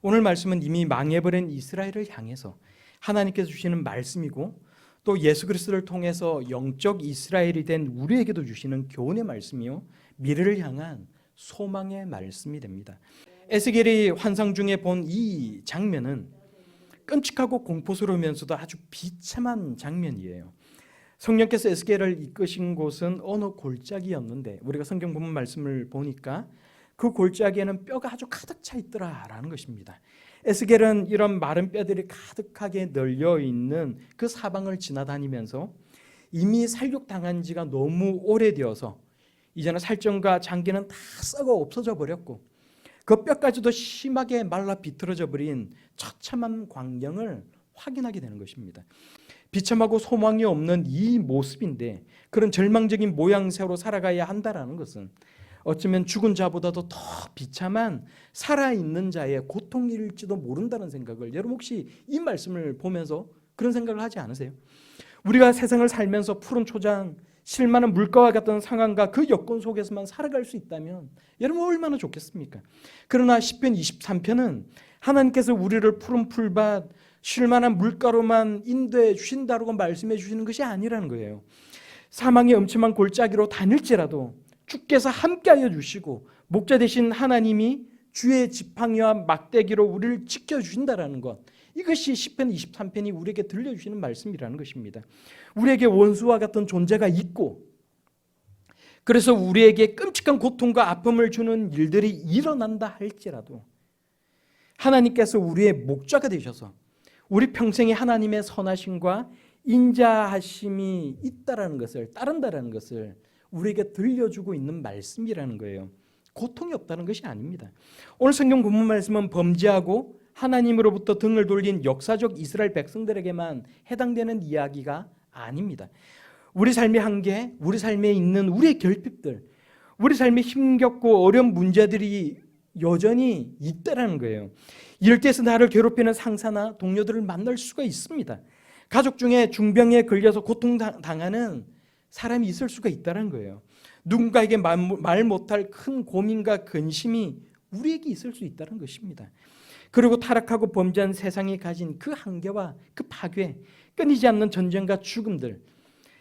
오늘 말씀은 이미 망해버린 이스라엘을 향해서 하나님께서 주시는 말씀이고 또 예수 그리스도를 통해서 영적 이스라엘이 된 우리에게도 주시는 교훈의 말씀이요 미래를 향한 소망의 말씀이 됩니다. 에스겔이 환상 중에 본 이 장면은 끔찍하고 공포스러우면서도 아주 비참한 장면이에요. 성령께서 에스겔을 이끄신 곳은 어느 골짜기였는데 우리가 성경 본문 말씀을 보니까 그 골짜기에는 뼈가 아주 가득 차 있더라라는 것입니다. 에스겔은 이런 마른 뼈들이 가득하게 널려 있는 그 사방을 지나다니면서 이미 살육당한 지가 너무 오래되어서 이제는 살점과 장기는 다 썩어 없어져 버렸고 그 뼈까지도 심하게 말라 비틀어져 버린 처참한 광경을 확인하게 되는 것입니다. 비참하고 소망이 없는 이 모습인데 그런 절망적인 모양새로 살아가야 한다는 것은 어쩌면 죽은 자보다도 더 비참한 살아있는 자의 고통일지도 모른다는 생각을 여러분 혹시 이 말씀을 보면서 그런 생각을 하지 않으세요? 우리가 세상을 살면서 푸른 초장, 실만한 물가와 같은 상황과 그 여건 속에서만 살아갈 수 있다면 여러분 얼마나 좋겠습니까? 그러나 시편 23편은 하나님께서 우리를 푸른 풀밭, 쉴만한 물가로만 인도해 주신다고 말씀해 주시는 것이 아니라는 거예요. 사망의 음침한 골짜기로 다닐지라도 주께서 함께하여 주시고 목자 되신 하나님이 주의 지팡이와 막대기로 우리를 지켜주신다는 것, 이것이 시편 23편이 우리에게 들려주시는 말씀이라는 것입니다. 우리에게 원수와 같은 존재가 있고 그래서 우리에게 끔찍한 고통과 아픔을 주는 일들이 일어난다 할지라도 하나님께서 우리의 목자가 되셔서 우리 평생에 하나님의 선하심과 인자하심이 있다라는 것을, 따른다라는 것을 우리에게 들려주고 있는 말씀이라는 거예요. 고통이 없다는 것이 아닙니다. 오늘 성경 본문 말씀은 범죄하고 하나님으로부터 등을 돌린 역사적 이스라엘 백성들에게만 해당되는 이야기가 아닙니다. 우리 삶의 한계, 우리 삶에 있는 우리의 결핍들, 우리 삶에 힘겹고 어려운 문제들이 여전히 있다라는 거예요. 이럴 때에서 나를 괴롭히는 상사나 동료들을 만날 수가 있습니다. 가족 중에 중병에 걸려서 고통당하는 사람이 있을 수가 있다는 거예요. 누군가에게 말 못할 큰 고민과 근심이 우리에게 있을 수 있다는 것입니다. 그리고 타락하고 범죄한 세상이 가진 그 한계와 그 파괴, 끊이지 않는 전쟁과 죽음들,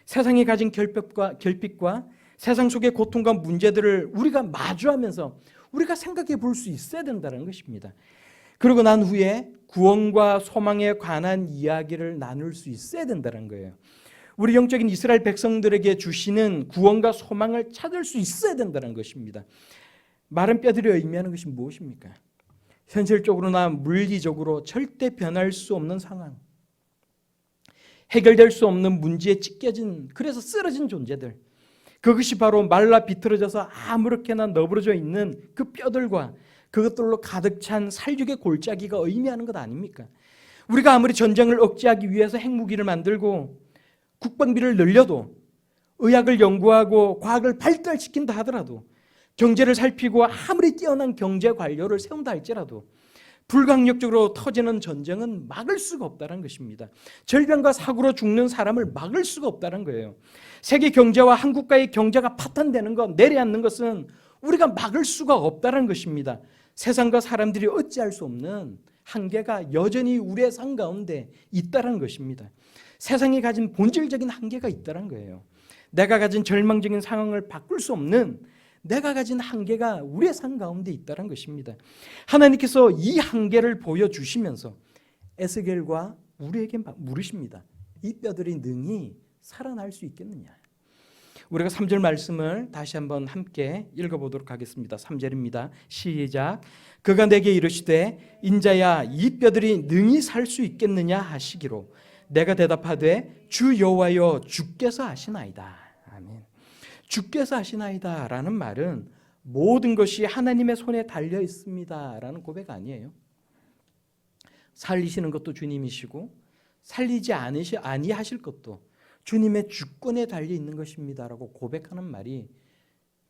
세상이 가진 결핍과 세상 속의 고통과 문제들을 우리가 마주하면서 우리가 생각해 볼 수 있어야 된다는 것입니다. 그리고 난 후에 구원과 소망에 관한 이야기를 나눌 수 있어야 된다는 거예요. 우리 영적인 이스라엘 백성들에게 주시는 구원과 소망을 찾을 수 있어야 된다는 것입니다. 마른 뼈들이 의미하는 것이 무엇입니까? 현실적으로나 물리적으로 절대 변할 수 없는 상황, 해결될 수 없는 문제에 찢겨진, 그래서 쓰러진 존재들, 그것이 바로 말라 비틀어져서 아무렇게나 너부러져 있는 그 뼈들과 그것들로 가득 찬 살육의 골짜기가 의미하는 것 아닙니까? 우리가 아무리 전쟁을 억제하기 위해서 핵무기를 만들고 국방비를 늘려도, 의학을 연구하고 과학을 발달시킨다 하더라도, 경제를 살피고 아무리 뛰어난 경제 관료를 세운다 할지라도 불강력적으로 터지는 전쟁은 막을 수가 없다는 것입니다. 질병과 사고로 죽는 사람을 막을 수가 없다는 거예요. 세계 경제와 한국과의 경제가 파탄되는 것, 내려앉는 것은 우리가 막을 수가 없다는 것입니다. 세상과 사람들이 어찌할 수 없는 한계가 여전히 우리의 삶 가운데 있다는 것입니다. 세상이 가진 본질적인 한계가 있다는 거예요. 내가 가진 절망적인 상황을 바꿀 수 없는 내가 가진 한계가 우리의 삶 가운데 있다는 것입니다. 하나님께서 이 한계를 보여주시면서 에스겔과 우리에게 물으십니다. 이 뼈들이 능히 살아날 수 있겠느냐? 우리가 3절 말씀을 다시 한번 함께 읽어보도록 하겠습니다. 3절입니다. 시작. 그가 내게 이르시되 인자야 이 뼈들이 능히 살 수 있겠느냐 하시기로 내가 대답하되 주 여호와여 주께서 하시나이다. 아멘. 주께서 하시나이다 라는 말은 모든 것이 하나님의 손에 달려 있습니다 라는 고백 아니에요. 살리시는 것도 주님이시고 살리지 아니하실 것도 주님의 주권에 달려 있는 것입니다 라고 고백하는 말이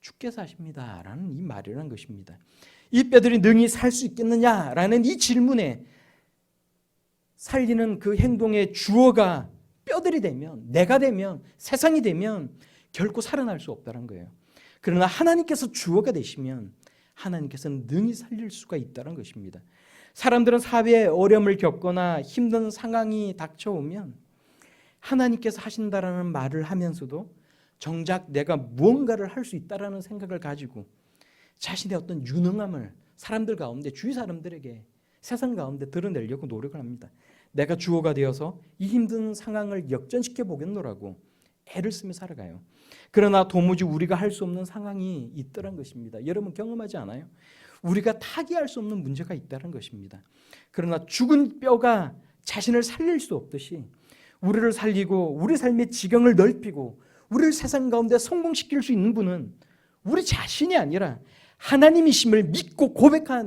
주께서 하십니다 라는 이 말이라는 것입니다. 이 뼈들이 능히 살 수 있겠느냐 라는 이 질문에 살리는 그 행동의 주어가 뼈들이 되면, 내가 되면, 세상이 되면 결코 살아날 수 없다는 거예요. 그러나 하나님께서 주어가 되시면 하나님께서는 능히 살릴 수가 있다는 것입니다. 사람들은 사회에 어려움을 겪거나 힘든 상황이 닥쳐오면 하나님께서 하신다라는 말을 하면서도 정작 내가 무언가를 할 수 있다라는 생각을 가지고 자신의 어떤 유능함을 사람들 가운데, 주위 사람들에게, 세상 가운데 드러내려고 노력을 합니다. 내가 주어가 되어서 이 힘든 상황을 역전시켜 보겠노라고 애를 쓰며 살아가요. 그러나 도무지 우리가 할 수 없는 상황이 있더란 것입니다. 여러분 경험하지 않아요? 우리가 타개할 수 없는 문제가 있다는 것입니다. 그러나 죽은 뼈가 자신을 살릴 수 없듯이 우리를 살리고 우리 삶의 지경을 넓히고 우리를 세상 가운데 성공시킬 수 있는 분은 우리 자신이 아니라 하나님이심을 믿고 고백해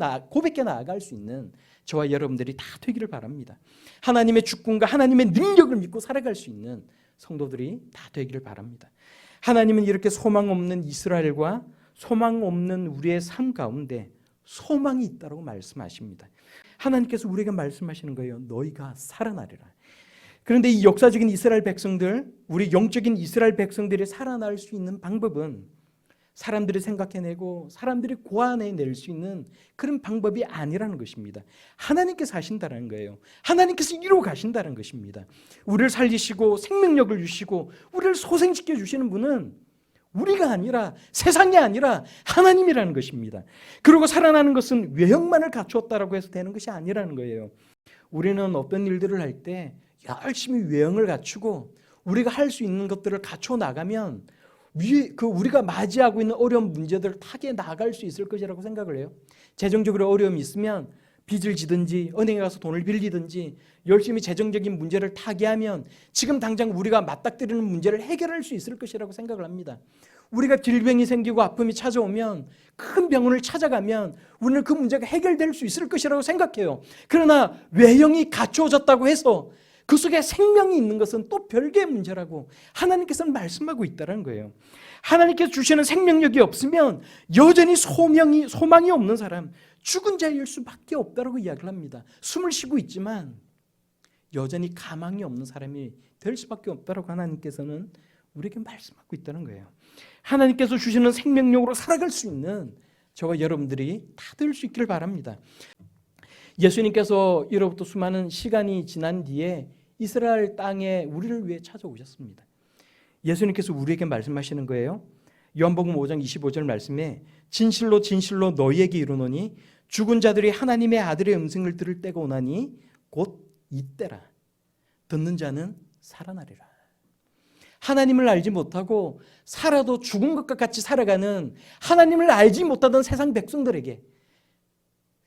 나아갈 수 있는 저와 여러분들이 다 되기를 바랍니다. 하나님의 주권과 하나님의 능력을 믿고 살아갈 수 있는 성도들이 다 되기를 바랍니다. 하나님은 이렇게 소망 없는 이스라엘과 소망 없는 우리의 삶 가운데 소망이 있다고 말씀하십니다. 하나님께서 우리에게 말씀하시는 거예요. 너희가 살아나리라. 그런데 이 역사적인 이스라엘 백성들, 우리 영적인 이스라엘 백성들이 살아날 수 있는 방법은 사람들이 생각해내고 사람들이 고안해낼 수 있는 그런 방법이 아니라는 것입니다. 하나님께서 하신다는 거예요. 하나님께서 이루어 가신다는 것입니다. 우리를 살리시고 생명력을 주시고 우리를 소생시켜 주시는 분은 우리가 아니라, 세상이 아니라 하나님이라는 것입니다. 그리고 살아나는 것은 외형만을 갖추었다라고 해서 되는 것이 아니라는 거예요. 우리는 어떤 일들을 할 때 열심히 외형을 갖추고 우리가 할 수 있는 것들을 갖춰 나가면 우리가 맞이하고 있는 어려운 문제들을 타개 나갈 수 있을 것이라고 생각을 해요. 재정적으로 어려움이 있으면 빚을 지든지 은행에 가서 돈을 빌리든지 열심히 재정적인 문제를 타개하면 지금 당장 우리가 맞닥뜨리는 문제를 해결할 수 있을 것이라고 생각을 합니다. 우리가 질병이 생기고 아픔이 찾아오면 큰 병원을 찾아가면 우리는 그 문제가 해결될 수 있을 것이라고 생각해요. 그러나 외형이 갖추어졌다고 해서 그 속에 생명이 있는 것은 또 별개의 문제라고 하나님께서는 말씀하고 있다는 거예요. 하나님께서 주시는 생명력이 없으면 여전히 소망이 없는 사람, 죽은 자일 수밖에 없다고 이야기를 합니다. 숨을 쉬고 있지만 여전히 가망이 없는 사람이 될 수밖에 없다고 하나님께서는 우리에게 말씀하고 있다는 거예요. 하나님께서 주시는 생명력으로 살아갈 수 있는 저와 여러분들이 다 될 수 있기를 바랍니다. 예수님께서 이로부터 수많은 시간이 지난 뒤에 이스라엘 땅에 우리를 위해 찾아오셨습니다. 예수님께서 우리에게 말씀하시는 거예요. 요한복음 5장 25절 말씀에 진실로 진실로 너희에게 이르노니 죽은 자들이 하나님의 아들의 음성을 들을 때가 오나니 곧 이때라. 듣는 자는 살아나리라. 하나님을 알지 못하고 살아도 죽은 것과 같이 살아가는 하나님을 알지 못하던 세상 백성들에게,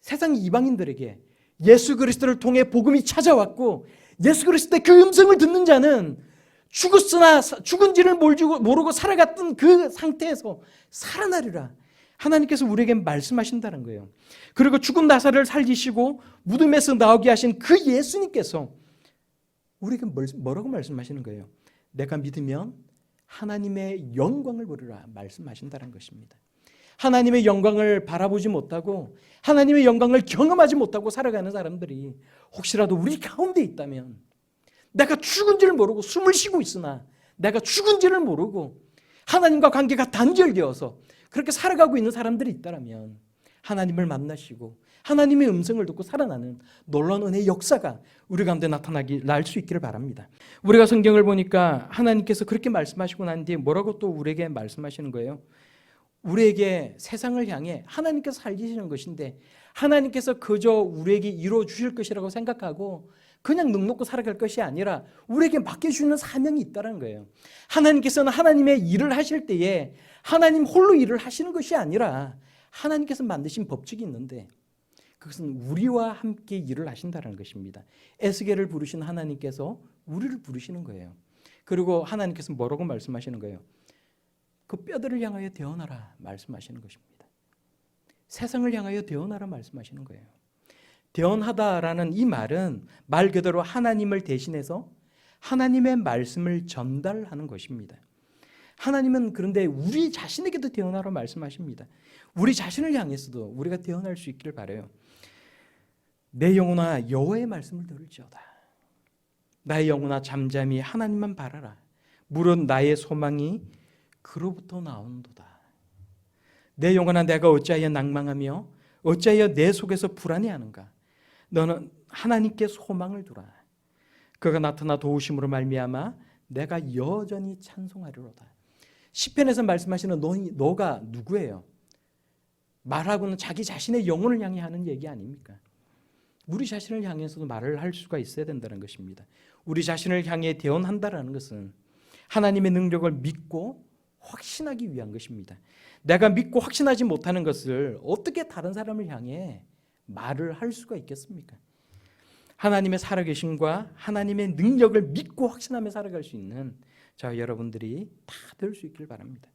세상 이방인들에게 예수 그리스도를 통해 복음이 찾아왔고 예수 그리스도의 그 음성을 듣는 자는 죽었으나 죽은지를 모르고 살아갔던 그 상태에서 살아나리라. 하나님께서 우리에게 말씀하신다는 거예요. 그리고 죽은 나사를 살리시고 무덤에서 나오게 하신 그 예수님께서 우리에게 뭐라고 말씀하시는 거예요? 내가 믿으면 하나님의 영광을 보리라 말씀하신다는 것입니다. 하나님의 영광을 바라보지 못하고 하나님의 영광을 경험하지 못하고 살아가는 사람들이 혹시라도 우리 가운데 있다면, 내가 죽은지를 모르고 숨을 쉬고 있으나 내가 죽은지를 모르고 하나님과 관계가 단절되어서 그렇게 살아가고 있는 사람들이 있다면 하나님을 만나시고 하나님의 음성을 듣고 살아나는 놀라운 은혜의 역사가 우리 가운데 날 수 있기를 바랍니다. 우리가 성경을 보니까 하나님께서 그렇게 말씀하시고 난 뒤에 뭐라고 또 우리에게 말씀하시는 거예요? 우리에게 세상을 향해 하나님께서 살리시는 것인데 하나님께서 그저 우리에게 이루어 주실 것이라고 생각하고 그냥 넋놓고 살아갈 것이 아니라 우리에게 맡겨주는 사명이 있다는 거예요. 하나님께서는 하나님의 일을 하실 때에 하나님 홀로 일을 하시는 것이 아니라 하나님께서 만드신 법칙이 있는데 그것은 우리와 함께 일을 하신다는 것입니다. 에스겔을 부르신 하나님께서 우리를 부르시는 거예요. 그리고 하나님께서 뭐라고 말씀하시는 거예요? 그 뼈들을 향하여 대언하라 말씀하시는 것입니다. 세상을 향하여 대언하라 말씀하시는 거예요. 대언하다라는 이 말은 말 그대로 하나님을 대신해서 하나님의 말씀을 전달하는 것입니다. 하나님은 그런데 우리 자신에게도 대언하라 말씀하십니다. 우리 자신을 향해서도 우리가 대언할 수 있기를 바라요. 내 영혼아 여호와의 말씀을 들을지어다. 나의 영혼아 잠잠히 하나님만 바라라. 물은 나의 소망이 그로부터 나온도다. 내 영혼아 내가 어찌하여 낭망하며 어찌하여 내 속에서 불안해하는가. 너는 하나님께 소망을 두라. 그가 나타나 도우심으로 말미암아 내가 여전히 찬송하리로다. 시편에서 말씀하시는 너가 누구예요? 말하고는 자기 자신의 영혼을 향해 하는 얘기 아닙니까? 우리 자신을 향해서도 말을 할 수가 있어야 된다는 것입니다. 우리 자신을 향해 대언한다라는 것은 하나님의 능력을 믿고 확신하기 위한 것입니다. 내가 믿고 확신하지 못하는 것을 어떻게 다른 사람을 향해 말을 할 수가 있겠습니까? 하나님의 살아계심과 하나님의 능력을 믿고 확신하며 살아갈 수 있는 저 여러분들이 다 될 수 있길 바랍니다.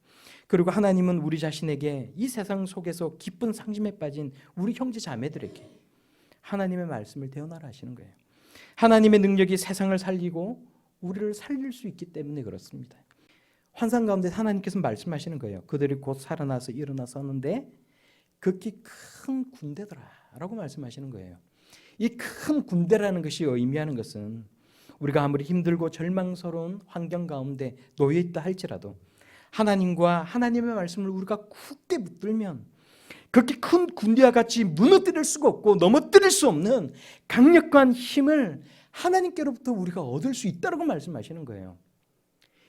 그리고 하나님은 우리 자신에게 이 세상 속에서 기쁜 상심에 빠진 우리 형제 자매들에게 하나님의 말씀을 대언하라 하시는 거예요. 하나님의 능력이 세상을 살리고 우리를 살릴 수 있기 때문에 그렇습니다. 환상 가운데 하나님께서 말씀하시는 거예요. 그들이 곧 살아나서 일어나 서는데 극히 큰 군대더라라고 말씀하시는 거예요. 이 큰 군대라는 것이 의미하는 것은 우리가 아무리 힘들고 절망스러운 환경 가운데 놓여 있다 할지라도 하나님과 하나님의 말씀을 우리가 굳게 붙들면 그렇게 큰 군대와 같이 무너뜨릴 수가 없고 넘어뜨릴 수 없는 강력한 힘을 하나님께로부터 우리가 얻을 수 있다고 말씀하시는 거예요.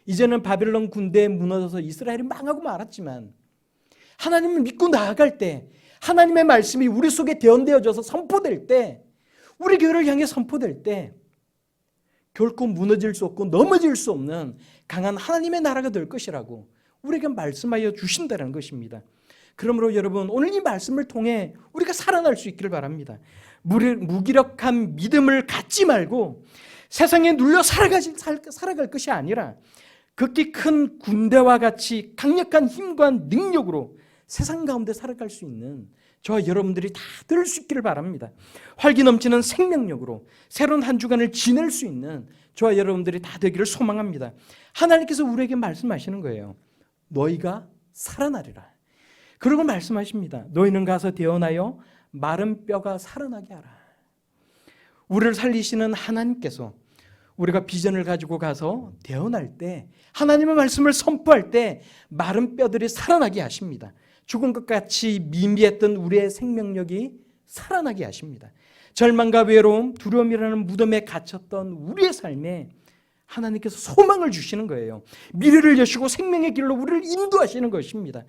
이제는 바벨론 군대에 무너져서 이스라엘이 망하고 말았지만 하나님을 믿고 나아갈 때 하나님의 말씀이 우리 속에 대언되어져서 선포될 때 우리 교회를 향해 선포될 때 결코 무너질 수 없고 넘어질 수 없는 강한 하나님의 나라가 될 것이라고 우리에게 말씀하여 주신다는 것입니다. 그러므로 여러분 오늘 이 말씀을 통해 우리가 살아날 수 있기를 바랍니다. 무기력한 믿음을 갖지 말고 세상에 눌려 살아갈 것이 아니라 극히 큰 군대와 같이 강력한 힘과 능력으로 세상 가운데 살아갈 수 있는 저와 여러분들이 다 될 수 있기를 바랍니다. 활기 넘치는 생명력으로 새로운 한 주간을 지낼 수 있는 저와 여러분들이 다 되기를 소망합니다. 하나님께서 우리에게 말씀하시는 거예요. 너희가 살아나리라. 그리고 말씀하십니다. 너희는 가서 대언하여 마른 뼈가 살아나게 하라. 우리를 살리시는 하나님께서 우리가 비전을 가지고 가서 대언할 때 하나님의 말씀을 선포할 때 마른 뼈들이 살아나게 하십니다. 죽은 것 같이 미미했던 우리의 생명력이 살아나게 하십니다. 절망과 외로움, 두려움이라는 무덤에 갇혔던 우리의 삶에 하나님께서 소망을 주시는 거예요. 미래를 여시고 생명의 길로 우리를 인도하시는 것입니다.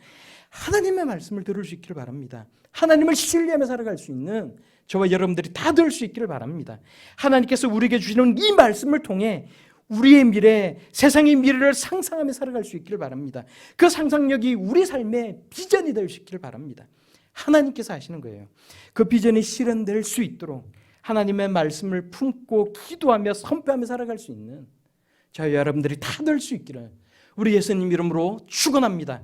하나님의 말씀을 들을 수 있기를 바랍니다. 하나님을 신뢰하며 살아갈 수 있는 저와 여러분들이 다 될 수 있기를 바랍니다. 하나님께서 우리에게 주시는 이 말씀을 통해 우리의 미래, 세상의 미래를 상상하며 살아갈 수 있기를 바랍니다. 그 상상력이 우리 삶의 비전이 될 수 있기를 바랍니다. 하나님께서 하시는 거예요. 그 비전이 실현될 수 있도록 하나님의 말씀을 품고 기도하며 선포하며 살아갈 수 있는 저희 여러분들이 다 될 수 있기를 우리 예수님 이름으로 축원합니다.